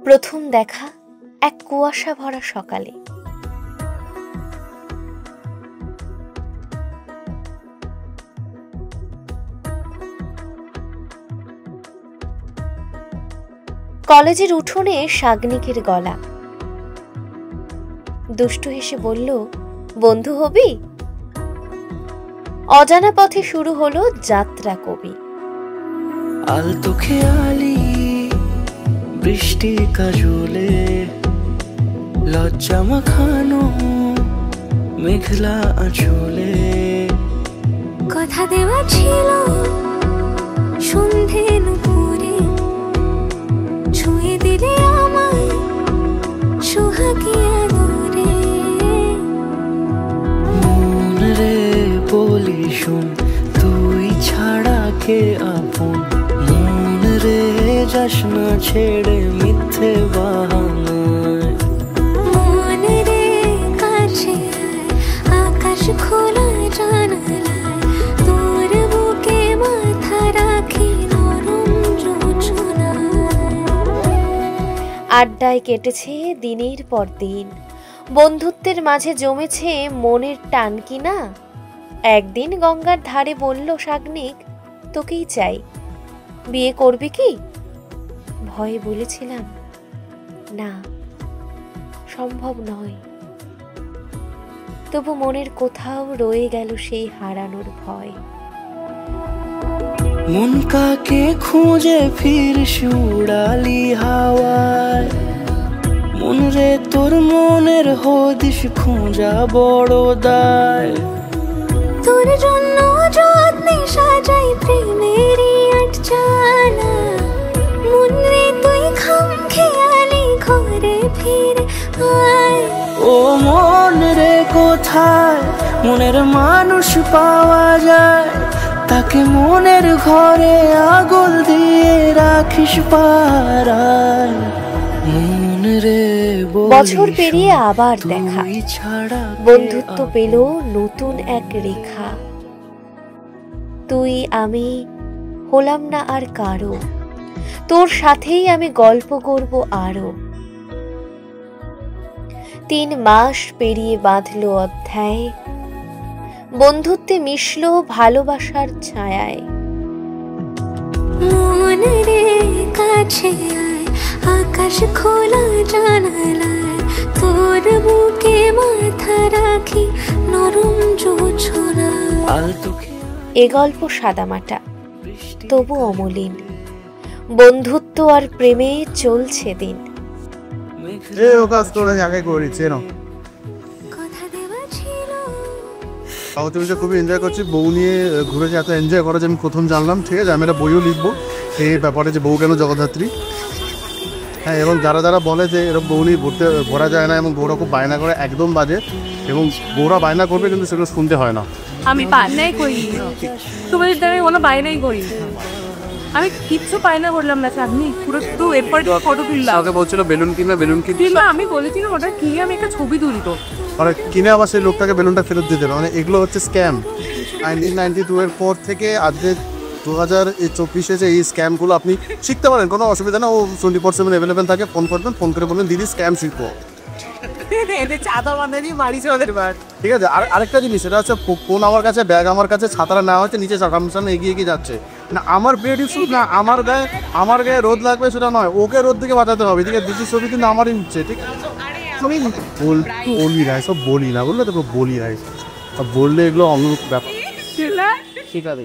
প্রথম দেখা এক কুয়াশা ভরা সকালে। কলেজের উঠোনে শাগনিকের গলা। দুষ্টু হেসে বলল, বন্ধু হবি? অজানা পথে শুরু হলো যাত্রা কবি। আলতো খেয়ালি বৃষ্টি কাজলে, লজ্জা মাখানো মেঘলা আঁচলে, কথা দেওয়া ছিল সন্ধে নুপুরে, ছুঁয়ে দিলে আমায় সোহাগী আদরে। মন রে বলি শোন, তুই ছাড়া কে আপন, মন রে যাস না ছেড়ে মিথ্যে বাহানায়। মন রে কাছে আকাশ খোলা জানালায়, তোর বুকে মাথা রাখি নরম জোছনায়। আড্ডায় কেটেছে দিনের পর দিন, বন্ধুত্বের মাঝে জমেছে মনের টান কিনা। একদিন গঙ্গার ধারে বলল শাগনিক, তোকেই চাই, বিয়ে করবি কি? ভয়ে বলেছিলাম, না, সম্ভব নয়। তবু মনের কোথাও রয়ে গেল সেই হারানোর ভয়। মন কাকে খুঁজে ফিরিস উড়ালি হাওয়ায়, মন রে তোর মনের হদিস খোঁজা বড় দায়। তোর জন্য যত্নে সাজাই প্রেমেরই আটচালা, মন রে তুই খাম খেয়ালি ঘরে ফিরে আয়। ও মন রে কোথায় মনের মানুষ পাওয়া যায়, তাকে মনের ঘরে আগল দিয়ে রাখিস পাড়ায়। মন রে বছর পেরিয়ে আবার দেখা, বন্ধুত্ব পেল নতুন এক রেখা। তুই আমি হলাম না আর কারো, তোর সাথেই আমি গল্প করব আরো। 3 মাস পেরিয়ে বাঁধলো অধ্যায়, বন্ধুত্বে মিশলো ভালোবাসার ছায়ায়। মন রে কাছে আয়, আকাশ খোলা জানালায়, তোর বুকে মাথা রাখি নরম জোছনায়। এ গল্প সাদামাটা, তবু অমলিন। বন্ধুত্ব আর প্রেমে চলছে দিন। তুমি যে খুবই এনজয় করছি, বউ নিয়ে ঘুরে যে এত এনজয় করা যে আমি প্রথম জানলাম। ঠিক আছে, আমি একটা বইও লিখবো এই ব্যাপারে, যে বউ কেন জগদ্ধাত্রী। হ্যাঁ, এবং যারা যারা বলে যে এরকম বউ নিয়ে ঘোরা যায় না এবং বউরা খুব বায়না করে, একদম বাজে। এবং বউরা বায়না করবে কিন্তু সেগুলো শুনতে হয় না। আমি বায়নাই করি, তোমাদের দ্বারা কোনো বায়নাই করি, আমি কিচ্ছু বায়না করলাম না। চাঁদনি পুরো তো এরপরে ফটো তুললাম, ওকে বলছিল বেলুন কিনবে, বেলুন কিনবে। আমি বলেছিলাম ওটা কি, আমি একটা ছবি তুলি তো, মানে কিনে আবার সেই লোকটাকে বেলুনটা ফেরত দিতে হবে। মানে এগুলো হচ্ছে স্ক্যাম। 1992 এর পর থেকে আজকে 2024 যে এই স্ক্যামগুলো আপনি শিখতে পারেন, কোনো অসুবিধা না। ও 24/7 অ্যাভেলেবেল থাকে, ফোন করবেন, ফোন করে বলবেন দিদি স্ক্যাম শিখবো। ঠিক আছে, আরেকটা জিনিস, সেটা হচ্ছে ফোন আমার কাছে, ব্যাগ আমার কাছে, ছাতাটা নেওয়া হচ্ছে, নিচে সামনে এগিয়ে যাচ্ছে না। আমার প্রিয় না, আমার গায়ে রোদ লাগবে সেটা নয়, ওকে রোদ থেকে বাঁচাতে হবে। ঠিক আছে, দিদির ছবি কিন্তু আমারই নিচ্ছে। ঠিক আছে, বলি না সব, বলি না বললে তো বলি না, বললে এগুলো অনুরূপ ব্যাপার। ঠিক আছে,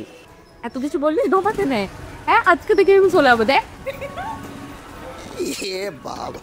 এত কিছু বললি ঢোকাতে নেই। হ্যাঁ, আজকে থেকে আমি চলে যাবো দেখ। বাবা।